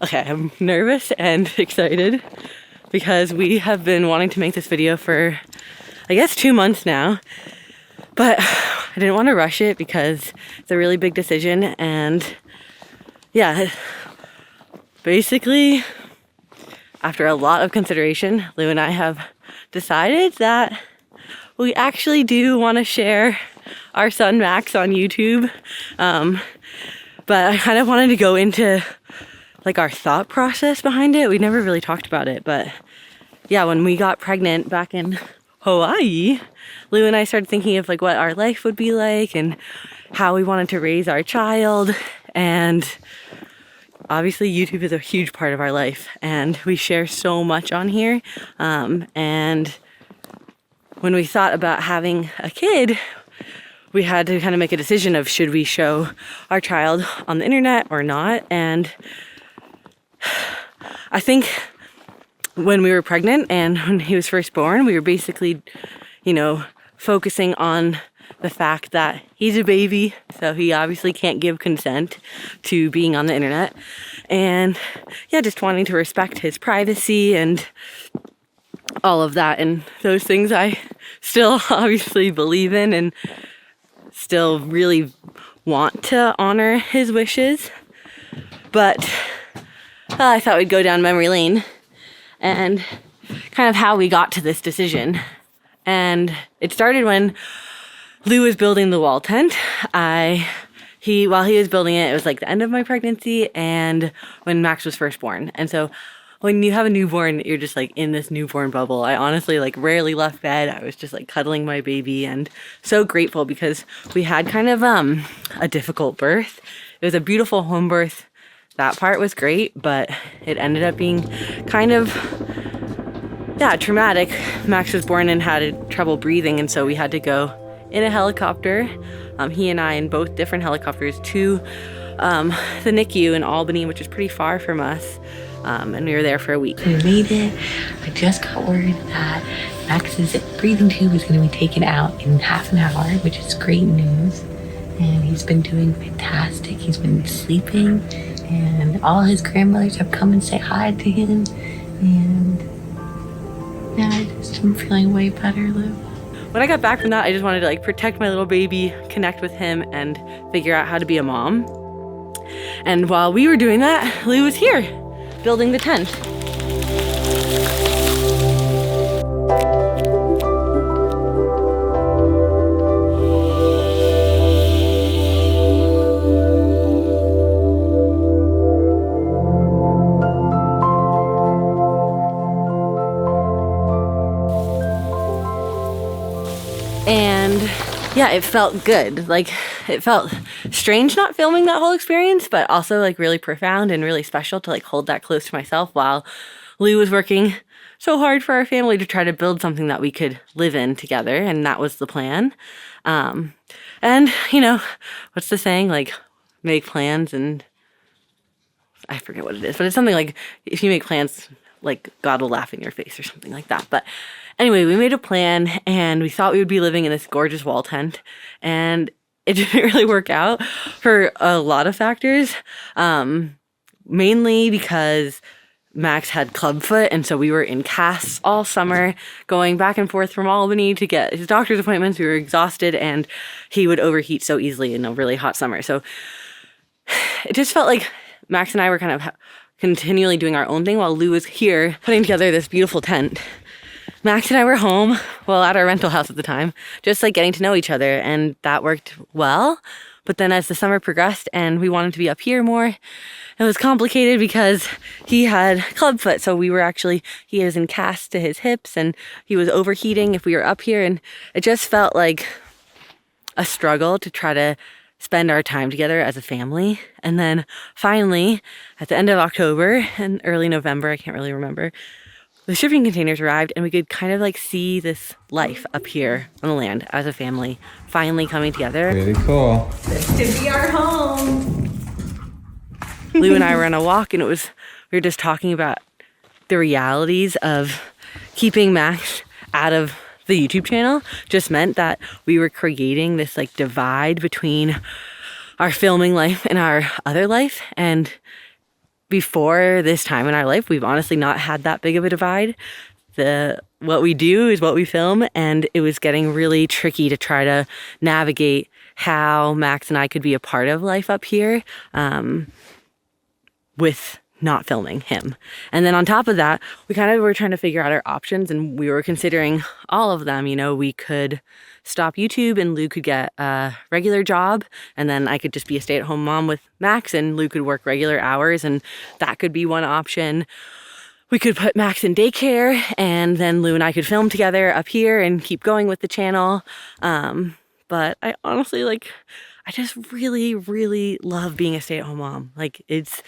Okay, I'm nervous and excited because we have been wanting to make this video for, I guess, 2 months now. But I didn't want to rush it because it's a really big decision. And yeah, basically, after a lot of consideration, Lou and I have decided that we actually do want to share our son Max on YouTube. But I kind of wanted to go into like our thought process behind it. We never really talked about it, but yeah, when we got pregnant back in Hawaii, Lou and I started thinking of like what our life would be like and how we wanted to raise our child. And obviously YouTube is a huge part of our life and we share so much on here. And when we thought about having a kid, we had to kind of make a decision of should we show our child on the internet or not. And I think when we were pregnant and when he was first born, we were basically, focusing on the fact that he's a baby, so he obviously can't give consent to being on the internet. And yeah, just wanting to respect his privacy and all of that. And those things I still obviously believe in and still really want to honor his wishes. But I thought we'd go down memory lane and kind of how we got to this decision. And it started when Lou was building the wall tent. While he was building it, it was like the end of my pregnancy and when Max was first born. And so when you have a newborn, you're just like in this newborn bubble. I honestly like rarely left bed. I was just like cuddling my baby and so grateful because we had kind of a difficult birth. It was a beautiful home birth. That part was great, but it ended up being kind of, traumatic. Max was born and had trouble breathing, and so we had to go in a helicopter, he and I in both different helicopters, to the NICU in Albany, which is pretty far from us, and we were there for a week. We made it. I just got word that Max's breathing tube is going to be taken out in half an hour, which is great news. And he's been doing fantastic. He's been sleeping, and all his grandmothers have come and say hi to him. And yeah, I'm feeling way better, Lou. When I got back from that, I just wanted to like protect my little baby, connect with him, and figure out how to be a mom. And while we were doing that, Lou was here, building the tent. And yeah, it felt good. Like, it felt strange not filming that whole experience, but also like really profound and really special to like hold that close to myself while Lou was working so hard for our family to try to build something that we could live in together. And that was the plan. And what's the saying? Like, make plans and I forget what it is, but it's something like if you make plans, like God will laugh in your face or something like that. But anyway, we made a plan and we thought we would be living in this gorgeous wall tent, and it didn't really work out for a lot of factors. Mainly because Max had clubfoot, and so we were in casts all summer, going back and forth from Albany to get his doctor's appointments. We were exhausted, and he would overheat so easily in a really hot summer. So it just felt like Max and I were kind of continually doing our own thing while Lou was here putting together this beautiful tent. Max and I were home, well, at our rental house at the time, just like getting to know each other, and that worked well. But then as the summer progressed and we wanted to be up here more, it was complicated because he had clubfoot. So he was in casts to his hips and he was overheating if we were up here. And it just felt like a struggle to try to spend our time together as a family. And then finally, at the end of October and early November, I can't really remember, the shipping containers arrived and we could kind of like see this life up here on the land as a family finally coming together. Really cool. This could be our home. Lou and I were on a walk and we were just talking about the realities of keeping Max out of the YouTube channel. Just meant that we were creating this like divide between our filming life and our other life. And before this time in our life, we've honestly not had that big of a divide. What we do is what we film, and it was getting really tricky to try to navigate how Max and I could be a part of life up here with not filming him. And then on top of that, we kind of were trying to figure out our options, and we were considering all of them. You know, we could stop YouTube and Lou could get a regular job, and then I could just be a stay-at-home mom with Max, and Lou could work regular hours, and that could be one option. We could put Max in daycare, and then Lou and I could film together up here and keep going with the channel. But I honestly, I just really, really love being a stay-at-home mom. It's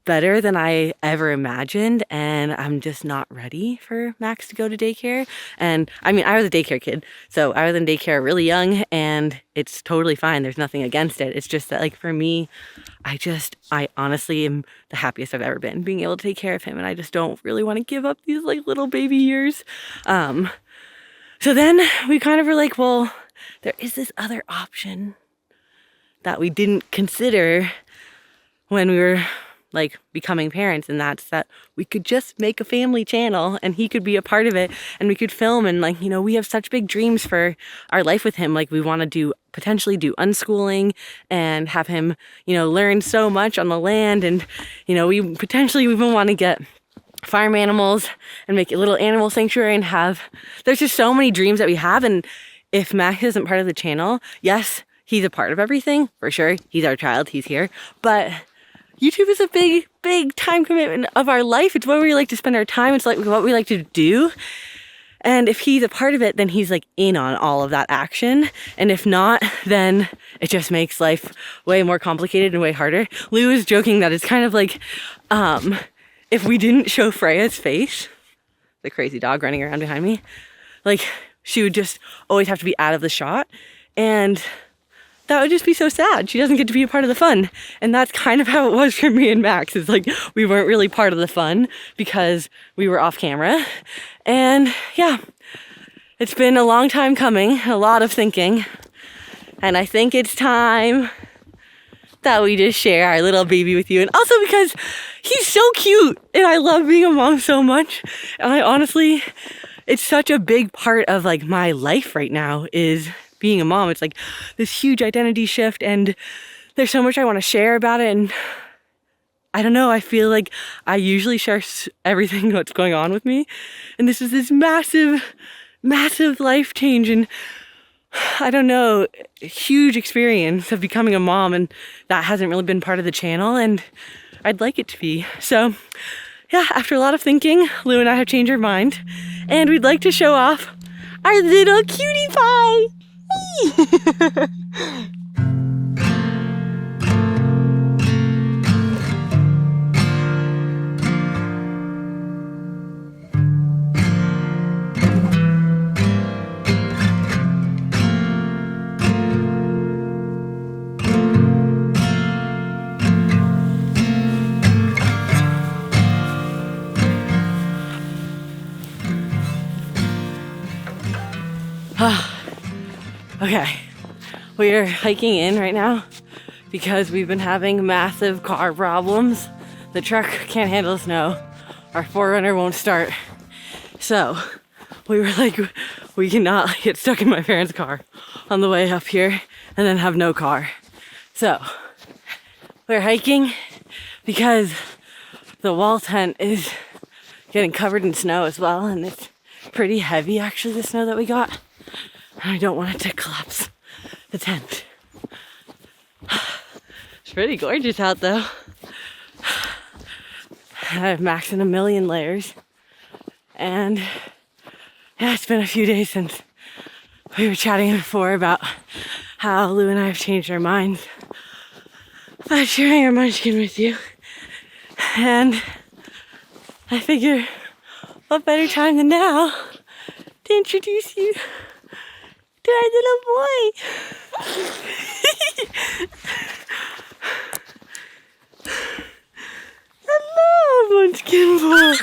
better than I ever imagined, and I'm just not ready for Max to go to daycare. And I mean, I was a daycare kid, so I was in daycare really young, and it's totally fine. There's nothing against it. It's just that, for me, I honestly am the happiest I've ever been being able to take care of him, and I just don't really want to give up these little baby years. So then we kind of were like, well, there is this other option that we didn't consider when we were becoming parents, and that's that we could just make a family channel and he could be a part of it, and we could film, and we have such big dreams for our life with him. We want to potentially do unschooling and have him, learn so much on the land, and we potentially even want to get farm animals and make a little animal sanctuary and there's just so many dreams that we have. And if Max isn't part of the channel, yes, he's a part of everything for sure. He's our child, he's here, but YouTube is a big, big time commitment of our life. It's where we like to spend our time. It's what we like to do. And if he's a part of it, then he's in on all of that action. And if not, then it just makes life way more complicated and way harder. Lou is joking that it's kind of if we didn't show Freya's face, the crazy dog running around behind me, she would just always have to be out of the shot. And that would just be so sad. She doesn't get to be a part of the fun. And that's kind of how it was for me and Max. It's we weren't really part of the fun because we were off camera. And yeah, it's been a long time coming, a lot of thinking. And I think it's time that we just share our little baby with you. And also because he's so cute and I love being a mom so much. And I honestly, it's such a big part of my life right now is being a mom. It's this huge identity shift, and there's so much I want to share about it. And I don't know, I feel I usually share everything that's going on with me, and this is this massive, massive life change, and I don't know, huge experience of becoming a mom, and that hasn't really been part of the channel, and I'd like it to be. So yeah, after a lot of thinking, Lou and I have changed our mind, and we'd like to show off our little cutie pie. Okay, we are hiking in right now because we've been having massive car problems. The truck can't handle snow. Our 4Runner won't start. So we were we cannot get stuck in my parents' car on the way up here and then have no car. So we're hiking because the wall tent is getting covered in snow as well, and it's pretty heavy actually, the snow that we got. I don't want it to collapse the tent. It's pretty gorgeous out though. I have Max in a million layers. And yeah, it's been a few days since we were chatting before about how Lou and I have changed our minds about sharing our munchkin with you. And I figure what better time than now to introduce you to our little boy. Hello, Munchkin boy.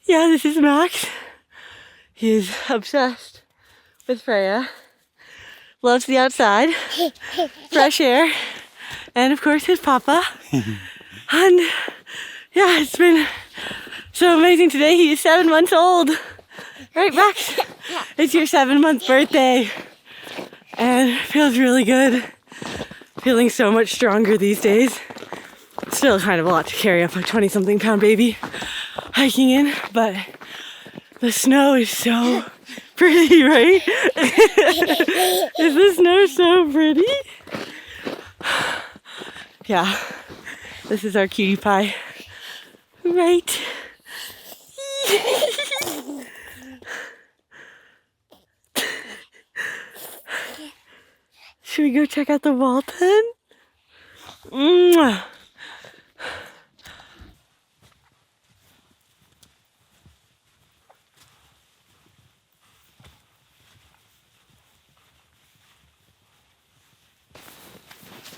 Yeah, this is Max. He is obsessed with Freya. Loves the outside, fresh air, and of course his papa. And yeah, it's been so amazing today. He is 7 months old. Right, Max? Yeah. It's your 7-month birthday. And it feels really good. Feeling so much stronger these days. Still kind of a lot to carry up a 20-something pound baby hiking in, but the snow is so pretty, right? Is the snow so pretty? Yeah, this is our cutie pie. Right. Should we go check out the Walton? Mwah.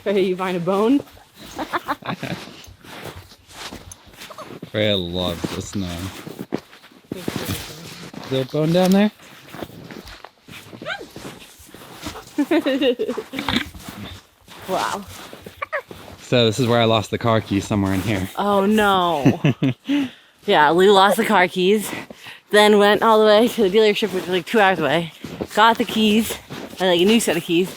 Hey, you find a bone? Freya loves the snow. Is there a bone down there? Wow. So this is where I lost the car key, somewhere in here. Oh no. Yeah, Lou lost the car keys, then went all the way to the dealership, which was like 2 hours away, got the keys, like a new set of keys,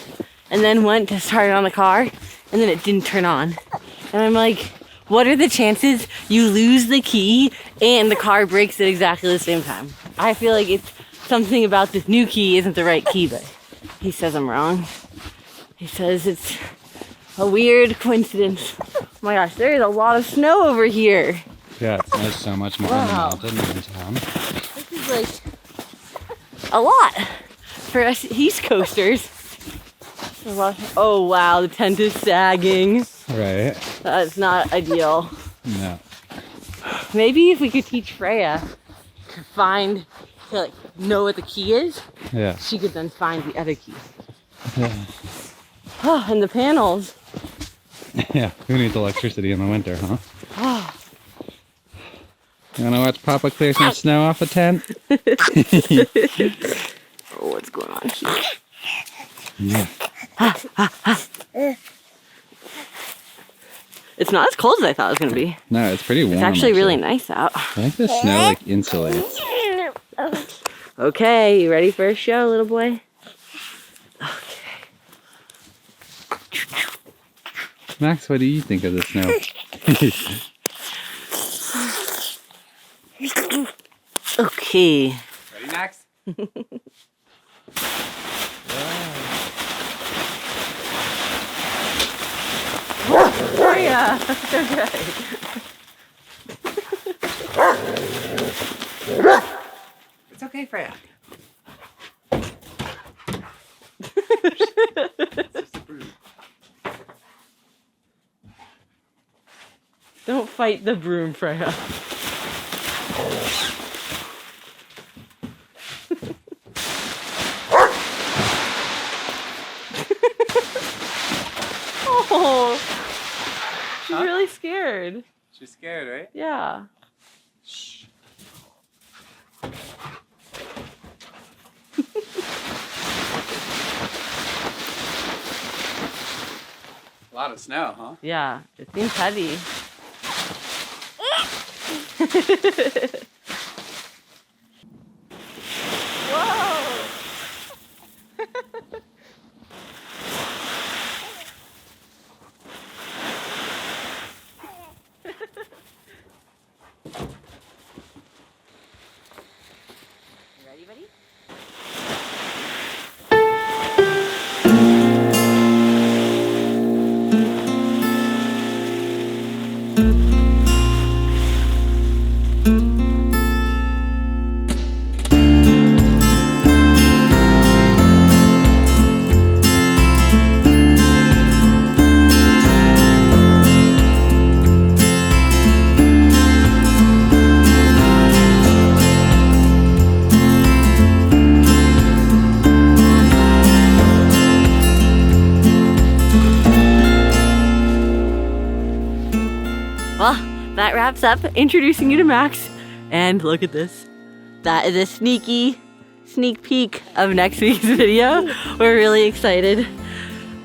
and then went to start it on the car, and then it didn't turn on. And I'm like, what are the chances you lose the key and the car breaks at exactly the same time? I feel like it's something about this new key isn't the right key, but he says I'm wrong. He says it's a weird coincidence. Oh my gosh, there is a lot of snow over here. Yeah, it snows so much more on the mountain than in town. This is like a lot for us East Coasters. Oh wow, the tent is sagging. Right. That's not ideal. No. Maybe if we could teach Freya to like know what the key is, Yeah. she could then find the other key. Yeah. Oh, and the panels. Yeah. Who needs electricity in the winter, huh? Oh, You wanna watch Papa clear some snow off a tent? oh what's going on here? Yeah. It's not as cold as I thought it was gonna be. No, it's pretty warm. It's actually really nice out. I think the snow like insulates. Okay, you ready for a show, little boy? Okay. Max, what do you think of the snow? Okay. Ready, Max? Freya! Okay. It's okay, Freya. Don't fight the broom, Freya. Oh, she's really scared. She's scared, right? Yeah. Shh. A lot of snow, huh? Yeah, it seems heavy. Whoa! You ready, buddy? Well, that wraps up introducing you to Max. And look at this. That is a sneak peek of next week's video. We're really excited.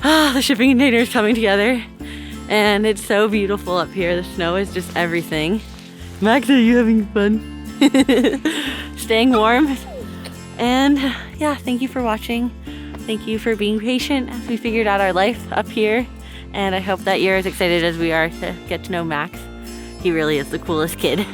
The shipping container is coming together. And it's so beautiful up here. The snow is just everything. Max, are you having fun? Staying warm. And yeah, thank you for watching. Thank you for being patient as we figured out our life up here. And I hope that you're as excited as we are to get to know Max. He really is the coolest kid.